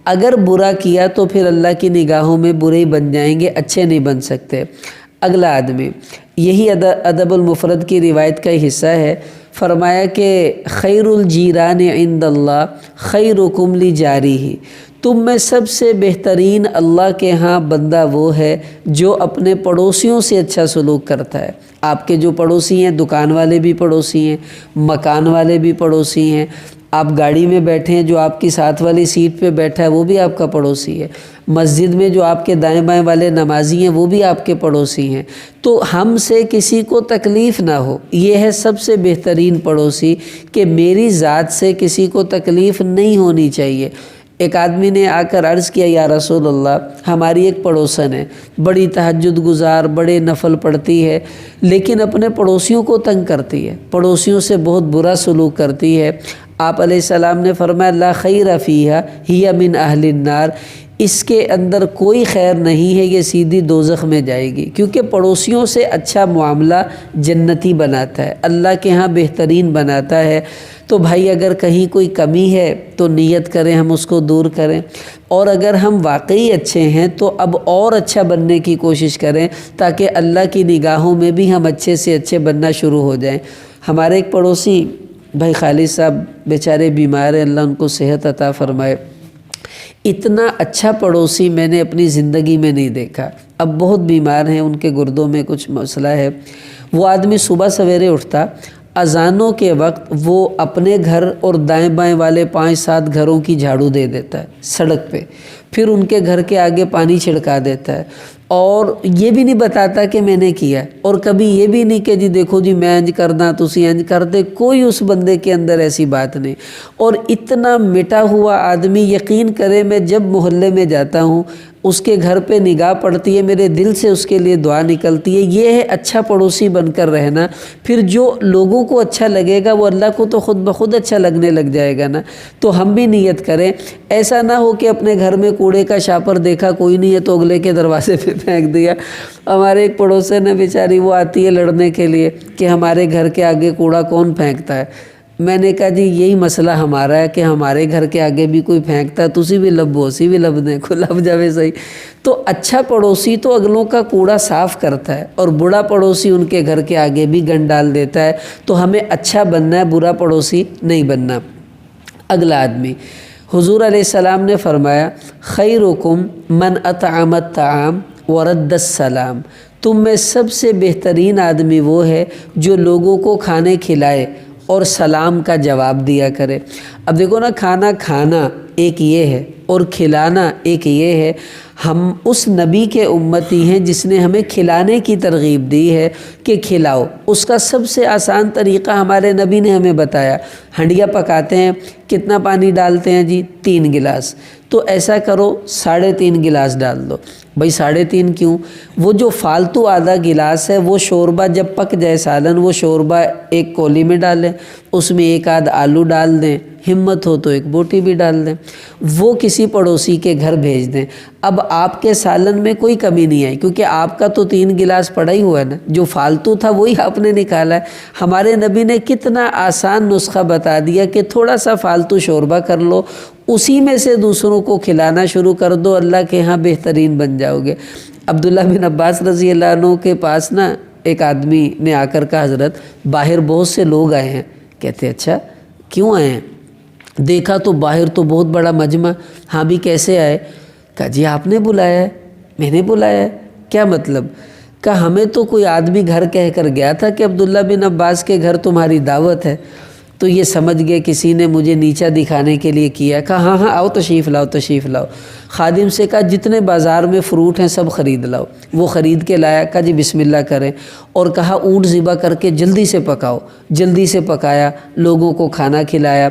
اگر برا کیا تو پھر اللہ کی نگاہوں میں برے ہی بن جائیں گے، اچھے نہیں بن سکتے۔ اگلا آدمی یہی ادب المفرد کی روایت کا ہی حصہ ہے، فرمایا کہ خیر الجیران عند اللہ خیرکم لجارہ، تم میں سب سے بہترین اللہ کے ہاں بندہ وہ ہے جو اپنے پڑوسیوں سے اچھا سلوک کرتا ہے۔ آپ کے جو پڑوسی ہیں دکان والے بھی پڑوسی ہیں، مکان والے بھی پڑوسی ہیں، آپ گاڑی میں بیٹھے ہیں جو آپ کی ساتھ والی سیٹ پہ بیٹھا ہے وہ بھی آپ کا پڑوسی ہے، مسجد میں جو آپ کے دائیں بائیں والے نمازی ہیں وہ بھی آپ کے پڑوسی ہیں۔ تو ہم سے کسی کو تکلیف نہ ہو، یہ ہے سب سے بہترین پڑوسی کہ میری ذات سے کسی کو تکلیف نہیں ہونی چاہیے۔ ایک آدمی نے آ کر عرض کیا یا رسول اللہ ہماری ایک پڑوسن ہے، بڑی تہجد گزار، بڑے نفل پڑھتی ہے، لیکن اپنے پڑوسیوں کو تنگ کرتی ہے، پڑوسیوں سے بہت برا سلوک کرتی ہے۔ آپ علیہ السلام نے فرمایا لا خیر فیہا ہی من اہل النار، اس کے اندر کوئی خیر نہیں ہے، یہ سیدھی دوزخ میں جائے گی، کیونکہ پڑوسیوں سے اچھا معاملہ جنتی بناتا ہے، اللہ کے ہاں بہترین بناتا ہے۔ تو بھائی اگر کہیں کوئی کمی ہے تو نیت کریں ہم اس کو دور کریں، اور اگر ہم واقعی اچھے ہیں تو اب اور اچھا بننے کی کوشش کریں تاکہ اللہ کی نگاہوں میں بھی ہم اچھے سے اچھے بننا شروع ہو جائیں۔ ہمارے ایک پڑوسی بھائی خالد صاحب بیچارے بیمار ہیں، اللہ ان کو صحت عطا فرمائے، اتنا اچھا پڑوسی میں نے اپنی زندگی میں نہیں دیکھا۔ اب بہت بیمار ہیں، ان کے گردوں میں کچھ مسئلہ ہے۔ وہ آدمی صبح سویرے اٹھتا، اذانوں کے وقت وہ اپنے گھر اور دائیں بائیں والے 5-7 گھروں کی جھاڑو دے دیتا ہے سڑک پہ، پھر ان کے گھر کے آگے پانی چھڑکا دیتا ہے، اور یہ بھی نہیں بتاتا کہ میں نے کیا، اور کبھی یہ بھی نہیں کہ جی دیکھو جی میں انج کردا تسی انج کر دے، کوئی اس بندے کے اندر ایسی بات نہیں۔ اور اتنا مٹا ہوا آدمی، یقین کرے میں جب محلے میں جاتا ہوں اس کے گھر پہ نگاہ پڑتی ہے، میرے دل سے اس کے لیے دعا نکلتی ہے، یہ ہے اچھا پڑوسی بن کر رہنا۔ پھر جو لوگوں کو اچھا لگے گا وہ اللہ کو تو خود بخود اچھا لگنے لگ جائے گا نا۔ تو ہم بھی نیت کریں، ایسا نہ ہو کہ اپنے گھر میں کوڑے کا شاپر دیکھا کوئی نہیں ہے تو اگلے کے دروازے پہ پھینک دیا۔ ہمارے ایک پڑوسن ہے بیچاری، وہ آتی ہے لڑنے کے لیے کہ ہمارے گھر کے آگے کوڑا کون پھینکتا ہے۔ میں نے کہا جی یہی مسئلہ ہمارا ہے کہ ہمارے گھر کے آگے بھی کوئی پھینکتا ہے، تسی بھی لبو اسی بھی لب دیں، کو لب جاوے صحیح۔ تو اچھا پڑوسی تو اگلوں کا کوڑا صاف کرتا ہے، اور برا پڑوسی ان کے گھر کے آگے بھی گند ڈال دیتا ہے۔ تو ہمیں اچھا بننا ہے، برا پڑوسی نہیں بننا۔ اگلا آدمی، حضور علیہ السلام نے فرمایا خیرکم من اطعم الطعام ورد السلام، تم میں سب سے بہترین آدمی وہ ہے جو لوگوں کو کھانے کھلائے اور سلام کا جواب دیا کرے۔ اب دیکھو نا، کھانا کھانا ایک یہ ہے اور کھلانا ایک یہ ہے۔ ہم اس نبی کے امتی ہیں جس نے ہمیں کھلانے کی ترغیب دی ہے کہ کھلاؤ۔ اس کا سب سے آسان طریقہ ہمارے نبی نے ہمیں بتایا۔ ہنڈیا پکاتے ہیں، کتنا پانی ڈالتے ہیں جی؟ 3 گلاس۔ تو ایسا کرو 3.5 گلاس ڈال دو۔ بھائی 3.5 کیوں؟ وہ جو فالتو آدھا گلاس ہے وہ شوربہ جب پک جائے سالن، وہ شوربہ ایک کولی میں ڈالیں، اس میں 1 آدھ آلو ڈال دیں، ہمت ہو تو 1 بوٹی بھی ڈال دیں، وہ کسی پڑوسی کے گھر بھیج دیں۔ اب آپ کے سالن میں کوئی کمی نہیں آئی، کیونکہ آپ کا تو 3 گلاس پڑا ہی ہوا ہے نا، جو فالتو تھا وہی آپ نے نکالا ہے۔ ہمارے نبی نے کتنا آسان نسخہ بتا دیا کہ تھوڑا سا فالتو شوربہ کر لو، اسی میں سے دوسروں کو کھلانا شروع کر دو، اللہ کے ہاں بہترین بن جاؤ گے۔ عبداللہ بن عباس رضی اللہ عنہ کے پاس نا ایک آدمی نے آ کر کہا حضرت باہر بہت سے لوگ آئے ہیں۔ کہتے اچھا کیوں آئے ہیں؟ دیکھا تو باہر تو بہت بڑا مجمع۔ ہاں بھی کیسے آئے؟ کہا جی آپ نے بلایا ہے۔ میں نے بلایا ہے؟ کیا مطلب؟ کہا ہمیں تو کوئی آدمی گھر کہہ کر گیا تھا کہ عبداللہ بن عباس کے گھر تمہاری دعوت ہے۔ تو یہ سمجھ گئے کسی نے مجھے نیچا دکھانے کے لیے کیا۔ کہا ہاں ہاں آؤ تشریف لاؤ تشریف لاؤ۔ خادم سے کہا جتنے بازار میں فروٹ ہیں سب خرید لاؤ۔ وہ خرید کے لایا۔ کہا جی بسم اللہ کریں، اور کہا اونٹ ذبح کر کے جلدی سے پکاؤ۔ جلدی سے پکایا، لوگوں کو کھانا کھلایا،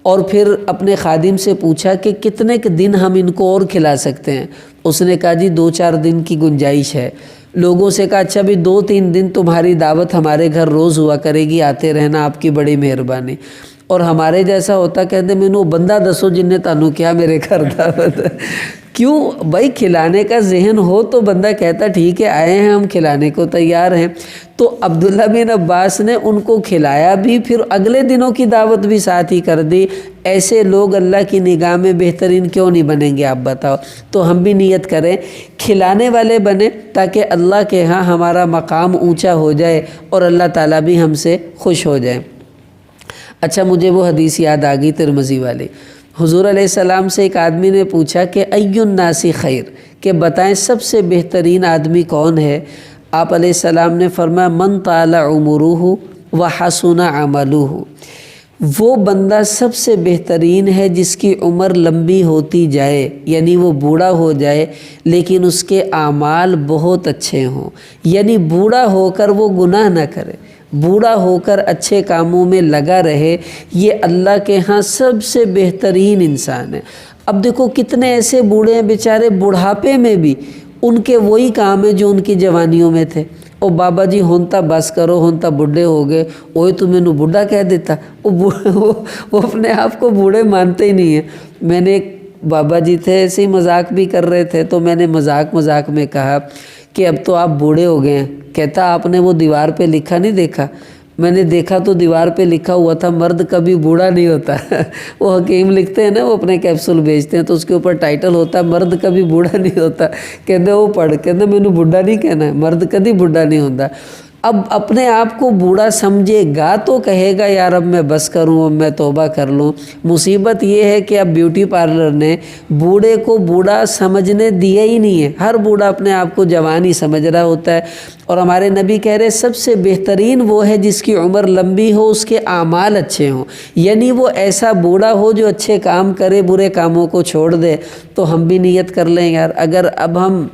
اور پھر اپنے خادم سے پوچھا کہ کتنے دن ہم ان کو اور کھلا سکتے ہیں؟ اس نے کہا جی 2-4 دن کی گنجائش ہے۔ لوگوں سے کہا اچھا بھی 2-3 دن تمہاری دعوت ہمارے گھر روز ہوا کرے گی، آتے رہنا، آپ کی بڑی مہربانی۔ اور ہمارے جیسا ہوتا کہتے مینوں بندہ دسو جن نے تانوں کیا میرے گھر دعوت ہے۔ کیوں بھائی؟ کھلانے کا ذہن ہو تو بندہ کہتا ٹھیک ہے آئے ہیں ہم کھلانے کو تیار ہیں۔ تو عبداللہ بن عباس نے ان کو کھلایا بھی، پھر اگلے دنوں کی دعوت بھی ساتھ ہی کر دی۔ ایسے لوگ اللہ کی نگاہ میں بہترین کیوں نہیں بنیں گے آپ بتاؤ؟ تو ہم بھی نیت کریں کھلانے والے بنیں، تاکہ اللہ کے ہاں ہمارا مقام اونچا ہو جائے اور اللہ تعالیٰ بھی ہم سے خوش ہو جائے۔ اچھا مجھے وہ حدیث یاد آ گئی ترمذی والی۔ حضور علیہ السلام سے ایک آدمی نے پوچھا کہ ای الناس خیر، کہ بتائیں سب سے بہترین آدمی کون ہے؟ آپ علیہ السلام نے فرمایا من طال عمرہ وحسن عملہ، وہ بندہ سب سے بہترین ہے جس کی عمر لمبی ہوتی جائے، یعنی وہ بوڑھا ہو جائے لیکن اس کے اعمال بہت اچھے ہوں، یعنی بوڑھا ہو کر وہ گناہ نہ کرے، بوڑھا ہو کر اچھے کاموں میں لگا رہے، یہ اللہ کے ہاں سب سے بہترین انسان ہے۔ اب دیکھو کتنے ایسے بوڑھے ہیں بیچارے بڑھاپے میں بھی ان کے وہی کام ہیں جو ان کی جوانیوں میں تھے۔ او بابا جی ہن تا بس کرو، ہن تا بڈھے ہو گئے، اوے تو میں نو بڈھا کہہ دیتا۔ وہ اپنے آپ کو بوڑھے مانتے ہی نہیں ہیں۔ میں نے ایک بابا جی تھے ایسے ہی مذاق بھی کر رہے تھے، تو میں نے مذاق میں کہا کہ اب تو آپ بوڑھے ہو گئے ہیں۔ کہتا آپ نے وہ دیوار پہ لکھا نہیں دیکھا؟ میں نے دیکھا تو دیوار پہ لکھا ہوا تھا مرد کبھی بوڑھا نہیں ہوتا۔ وہ حکیم لکھتے ہیں نا، وہ اپنے کیپسول بیچتے ہیں تو اس کے اوپر ٹائٹل ہوتا ہے مرد کبھی بوڑھا نہیں ہوتا۔ کہتے وہ پڑھ، کہتے میں نے بوڑھا نہیں کہنا ہے، مرد کبھی بوڑھا نہیں ہوتا۔ اب اپنے آپ کو بوڑھا سمجھے گا تو کہے گا یار اب میں بس کروں، اب میں توبہ کر لوں۔ مصیبت یہ ہے کہ اب بیوٹی پارلر نے بوڑھے کو بوڑھا سمجھنے دیا ہی نہیں ہے، ہر بوڑھا اپنے آپ کو جوان ہی سمجھ رہا ہوتا ہے۔ اور ہمارے نبی کہہ رہے سب سے بہترین وہ ہے جس کی عمر لمبی ہو، اس کے اعمال اچھے ہوں، یعنی وہ ایسا بوڑھا ہو جو اچھے کام کرے، برے کاموں کو چھوڑ دے۔ تو ہم بھی نیت کر لیں یار، اگر اب ہم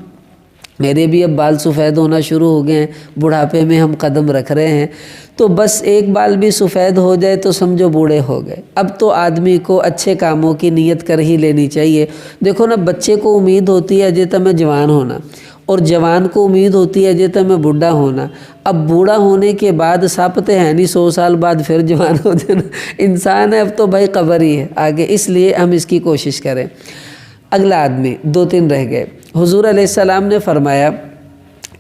میرے بھی اب بال سفید ہونا شروع ہو گئے ہیں، بڑھاپے میں ہم قدم رکھ رہے ہیں، تو بس ایک بال بھی سفید ہو جائے تو سمجھو بوڑھے ہو گئے۔ اب تو آدمی کو اچھے کاموں کی نیت کر ہی لینی چاہیے۔ دیکھو نا، بچے کو امید ہوتی ہے اجے تو میں جوان ہونا، اور جوان کو امید ہوتی ہے اجے تو میں بوڑھا ہونا۔ اب بوڑھا ہونے کے بعد ساپتے ہیں نہیں 100 سال بعد پھر جوان ہو جانا، انسان ہے اب تو بھائی قبر ہی ہے آگے، اس لیے ہم اس کی کوشش کریں۔ اگلا آدمی، 2-3 رہ گئے۔ حضور علیہ السلام نے فرمایا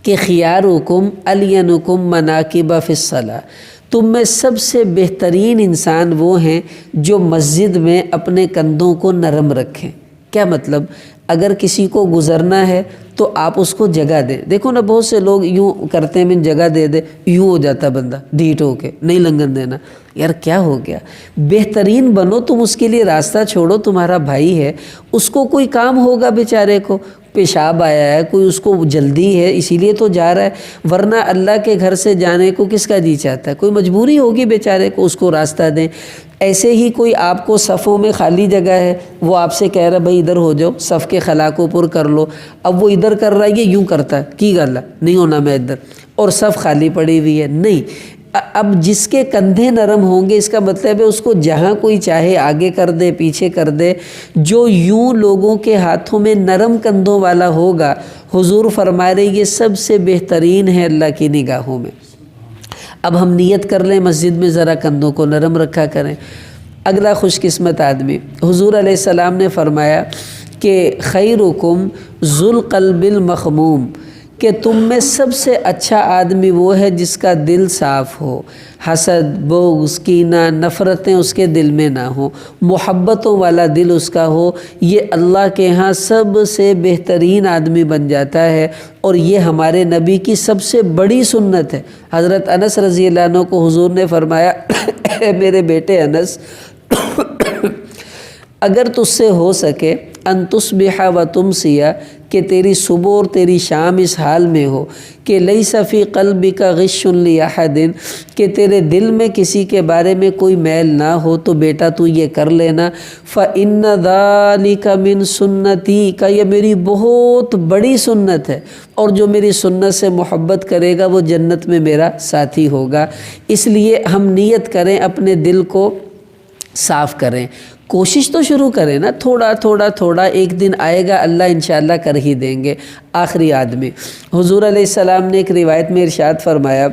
کہ خیارکم الینکم مناکب فی الصلاۃ، تم میں سب سے بہترین انسان وہ ہیں جو مسجد میں اپنے کندھوں کو نرم رکھیں۔ کیا مطلب؟ اگر کسی کو گزرنا ہے تو آپ اس کو جگہ دیں۔ دیکھو نا، بہت سے لوگ یوں کرتے ہیں، من جگہ دے دے، یوں ہو جاتا بندہ ڈھیٹ ہو کے، نہیں لنگن دینا۔ یار کیا ہو گیا؟ بہترین بنو، تم اس کے لیے راستہ چھوڑو، تمہارا بھائی ہے، اس کو کوئی کام ہوگا بیچارے کو، پیشاب آیا ہے، کوئی اس کو جلدی ہے اسی لیے تو جا رہا ہے، ورنہ اللہ کے گھر سے جانے کو کس کا جی چاہتا ہے؟ کوئی مجبوری ہوگی بیچارے کو، اس کو راستہ دیں۔ ایسے ہی کوئی آپ کو صفوں میں خالی جگہ ہے، وہ آپ سے کہہ رہا ہے بھائی ادھر ہو جاؤ، صف کے خلا کو پر کر لو، اب وہ ادھر کر رہا ہے، یہ یوں کرتا ہے، کی گل ہے نہیں ہونا میں ادھر، اور صف خالی پڑی ہوئی ہے، نہیں۔ اب جس کے کندھے نرم ہوں گے، اس کا مطلب ہے اس کو جہاں کوئی چاہے آگے کر دے، پیچھے کر دے۔ جو یوں لوگوں کے ہاتھوں میں نرم کندھوں والا ہوگا، حضور فرما رہے یہ سب سے بہترین ہے اللہ کی نگاہوں میں۔ اب ہم نیت کر لیں مسجد میں ذرا کندھوں کو نرم رکھا کریں۔ اگلا خوش قسمت آدمی، حضور علیہ السلام نے فرمایا کہ خیرکم ذو القلب المخموم، کہ تم میں سب سے اچھا آدمی وہ ہے جس کا دل صاف ہو، حسد، بغض، کینہ، نفرتیں اس کے دل میں نہ ہوں، محبتوں والا دل اس کا ہو۔ یہ اللہ کے ہاں سب سے بہترین آدمی بن جاتا ہے، اور یہ ہمارے نبی کی سب سے بڑی سنت ہے۔ حضرت انس رضی اللہ عنہ کو حضور نے فرمایا، اے میرے بیٹے انس، اگر تجھ سے ہو سکے ان تصبح و تمسی، کہ تیری صبح اور تیری شام اس حال میں ہو کہ لیس فی قلبک غش لاحد، کہ تیرے دل میں کسی کے بارے میں کوئی میل نہ ہو، تو بیٹا تو یہ کر لینا۔ فإن ذلک من سنتی، کا یہ میری بہت بڑی سنت ہے، اور جو میری سنت سے محبت کرے گا وہ جنت میں میرا ساتھی ہوگا۔ اس لیے ہم نیت کریں، اپنے دل کو صاف کریں، کوشش تو شروع کریں نا، تھوڑا تھوڑا تھوڑا، ایک دن آئے گا اللہ انشاءاللہ کر ہی دیں گے۔ آخری آدمی، حضور علیہ السلام نے ایک روایت میں ارشاد فرمایا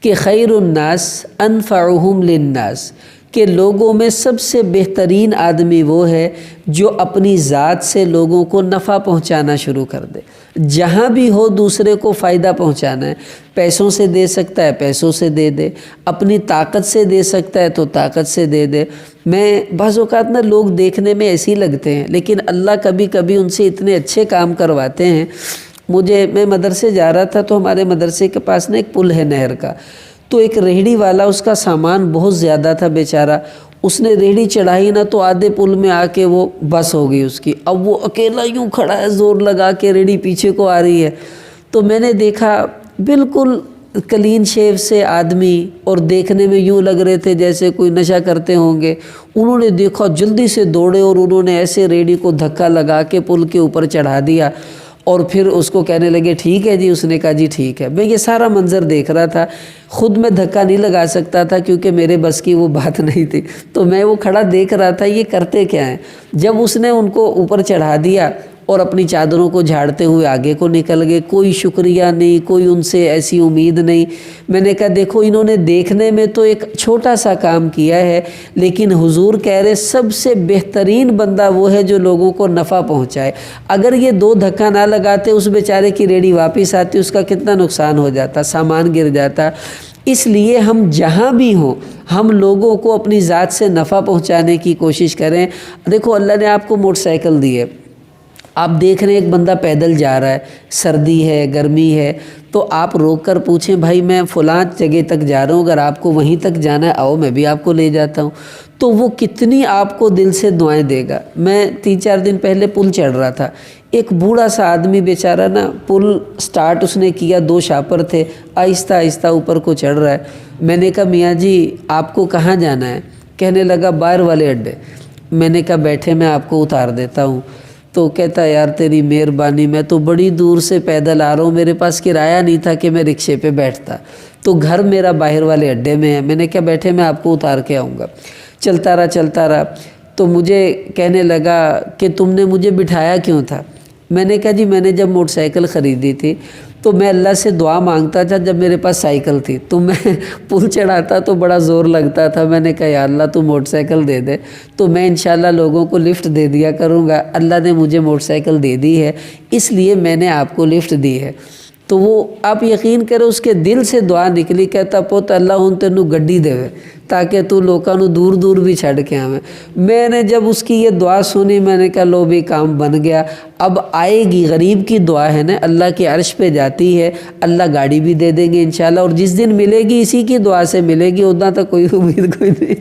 کہ خیر الناس انفعہم للناس، کہ لوگوں میں سب سے بہترین آدمی وہ ہے جو اپنی ذات سے لوگوں کو نفع پہنچانا شروع کر دے۔ جہاں بھی ہو دوسرے کو فائدہ پہنچانا ہے، پیسوں سے دے سکتا ہے پیسوں سے دے دے، اپنی طاقت سے دے سکتا ہے تو طاقت سے دے دے۔ میں بعض اوقات نا لوگ دیکھنے میں ایسے ہی لگتے ہیں، لیکن اللہ کبھی کبھی ان سے اتنے اچھے کام کرواتے ہیں۔ میں مدرسے جا رہا تھا تو ہمارے مدرسے کے پاس نا ایک پل ہے نہر کا، تو ایک ریہڑی والا، اس کا سامان بہت زیادہ تھا بیچارہ، اس نے ریہڑی چڑھائی نا تو آدھے پل میں آ کے وہ بس ہو گئی اس کی، اب وہ اکیلا یوں کھڑا ہے زور لگا کے، ریہڑی پیچھے کو آ رہی ہے۔ تو میں نے دیکھا بالکل کلین شیو سے آدمی، اور دیکھنے میں یوں لگ رہے تھے جیسے کوئی نشہ کرتے ہوں گے۔ انہوں نے دیکھا، جلدی سے دوڑے اور انہوں نے ایسے ریہڑی کو دھکا لگا کے پل کے اوپر چڑھا دیا، اور پھر اس کو کہنے لگے ٹھیک ہے جی، اس نے کہا جی ٹھیک ہے۔ میں یہ سارا منظر دیکھ رہا تھا، خود میں دھکا نہیں لگا سکتا تھا کیونکہ میرے بس کی وہ بات نہیں تھی، تو میں وہ کھڑا دیکھ رہا تھا یہ کرتے کیا ہیں۔ جب اس نے ان کو اوپر چڑھا دیا اور اپنی چادروں کو جھاڑتے ہوئے آگے کو نکل گئے، کوئی شکریہ نہیں، کوئی ان سے ایسی امید نہیں۔ میں نے کہا دیکھو، انہوں نے دیکھنے میں تو ایک چھوٹا سا کام کیا ہے، لیکن حضور کہہ رہے سب سے بہترین بندہ وہ ہے جو لوگوں کو نفع پہنچائے۔ اگر یہ 2 دھکا نہ لگاتے، اس بیچارے کی ریہڑی واپس آتی، اس کا کتنا نقصان ہو جاتا، سامان گر جاتا۔ اس لیے ہم جہاں بھی ہوں، ہم لوگوں کو اپنی ذات سے نفع پہنچانے کی کوشش کریں۔ دیکھو اللہ نے آپ کو موٹر سائیکل دی ہے، آپ دیکھ رہے ہیں ایک بندہ پیدل جا رہا ہے، سردی ہے، گرمی ہے، تو آپ روک کر پوچھیں بھائی میں فلاں جگہ تک جا رہا ہوں، اگر آپ کو وہیں تک جانا ہے آؤ میں بھی آپ کو لے جاتا ہوں، تو وہ کتنی آپ کو دل سے دعائیں دے گا۔ میں 3-4 دن پہلے پل چڑھ رہا تھا، ایک بوڑھا سا آدمی بیچارہ نا، پل سٹارٹ اس نے کیا، 2 شاپر تھے، آہستہ آہستہ اوپر کو چڑھ رہا ہے۔ میں نے کہا میاں جی آپ کو کہاں جانا ہے؟ کہنے لگا باہر والے اڈے۔ میں نے کہا بیٹھے میں آپ کو اتار دیتا ہوں۔ تو کہتا یار تیری مہربانی، میں تو بڑی دور سے پیدل آ رہا ہوں، میرے پاس کرایہ نہیں تھا کہ میں رکشے پہ بیٹھتا، تو گھر میرا باہر والے اڈے میں ہے، میں نے کہا بیٹھے میں آپ کو اتار کے آؤں گا۔ چلتا رہا تو مجھے کہنے لگا کہ تم نے مجھے بٹھایا کیوں تھا؟ میں نے کہا جی میں نے جب موٹر سائیکل خریدی تھی تو میں اللہ سے دعا مانگتا تھا، جب میرے پاس سائیکل تھی تو میں پل چڑھاتا تو بڑا زور لگتا تھا، میں نے کہا یا اللہ تو موٹر سائیکل دے دے تو میں انشاءاللہ لوگوں کو لفٹ دے دیا کروں گا۔ اللہ نے مجھے موٹر سائیکل دے دی ہے، اس لیے میں نے آپ کو لفٹ دی ہے۔ تو وہ آپ یقین کرو اس کے دل سے دعا نکلی، کہتا پوت اللہ ہوں تینوں گڈی دے تاکہ تو لوکاں نو دور دور بھی چھڑ کے آویں۔ میں نے جب اس کی یہ دعا سنی میں نے کہا لو بھی کام بن گیا، اب آئے گی، غریب کی دعا ہے نا اللہ کے عرش پہ جاتی ہے، اللہ گاڑی بھی دے دیں گے انشاءاللہ، اور جس دن ملے گی اسی کی دعا سے ملے گی، ادھا تک کوئی امید کوئی نہیں۔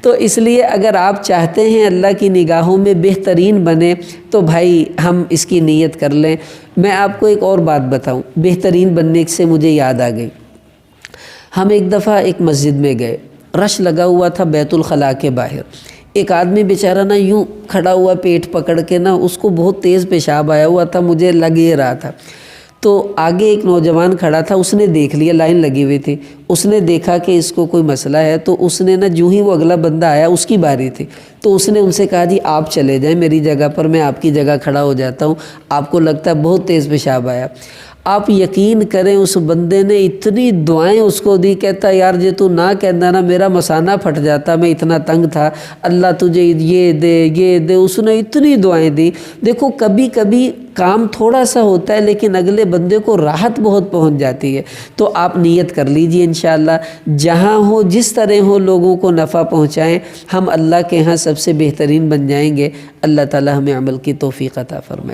تو اس لیے اگر آپ چاہتے ہیں اللہ کی نگاہوں میں بہترین بنے تو بھائی ہم اس کی نیت کر لیں۔ میں آپ کو ایک اور بات بتاؤں، بہترین بننے سے مجھے یاد آ گئی۔ ہم ایک دفعہ ایک مسجد میں گئے، رش لگا ہوا تھا بیت الخلاء کے باہر، ایک آدمی بیچارہ نا یوں کھڑا ہوا پیٹ پکڑ کے نا، اس کو بہت تیز پیشاب آیا ہوا تھا، مجھے لگ یہ رہا تھا۔ تو آگے ایک نوجوان کھڑا تھا، اس نے دیکھ لیا، لائن لگی ہوئی تھی، اس نے دیکھا کہ اس کو کوئی مسئلہ ہے، تو اس نے نا جو ہی وہ اگلا بندہ آیا اس کی باری تھی، تو اس نے ان سے کہا جی آپ چلے جائیں میری جگہ پر، میں آپ کی جگہ کھڑا ہو جاتا ہوں، آپ کو لگتا ہے بہت تیز پیشاب آیا۔ آپ یقین کریں اس بندے نے اتنی دعائیں اس کو دی، کہتا یار جے تو نہ کہنا نا میرا مسانہ پھٹ جاتا، میں اتنا تنگ تھا، اللہ تجھے یہ دے، اس نے اتنی دعائیں دی۔ دیکھو کبھی کبھی کام تھوڑا سا ہوتا ہے لیکن اگلے بندے کو راحت بہت پہنچ جاتی ہے۔ تو آپ نیت کر لیجئے انشاءاللہ، جہاں ہو جس طرح ہو لوگوں کو نفع پہنچائیں، ہم اللہ کے ہاں سب سے بہترین بن جائیں گے۔ اللہ تعالی ہمیں عمل کی توفیق عطا فرمائے۔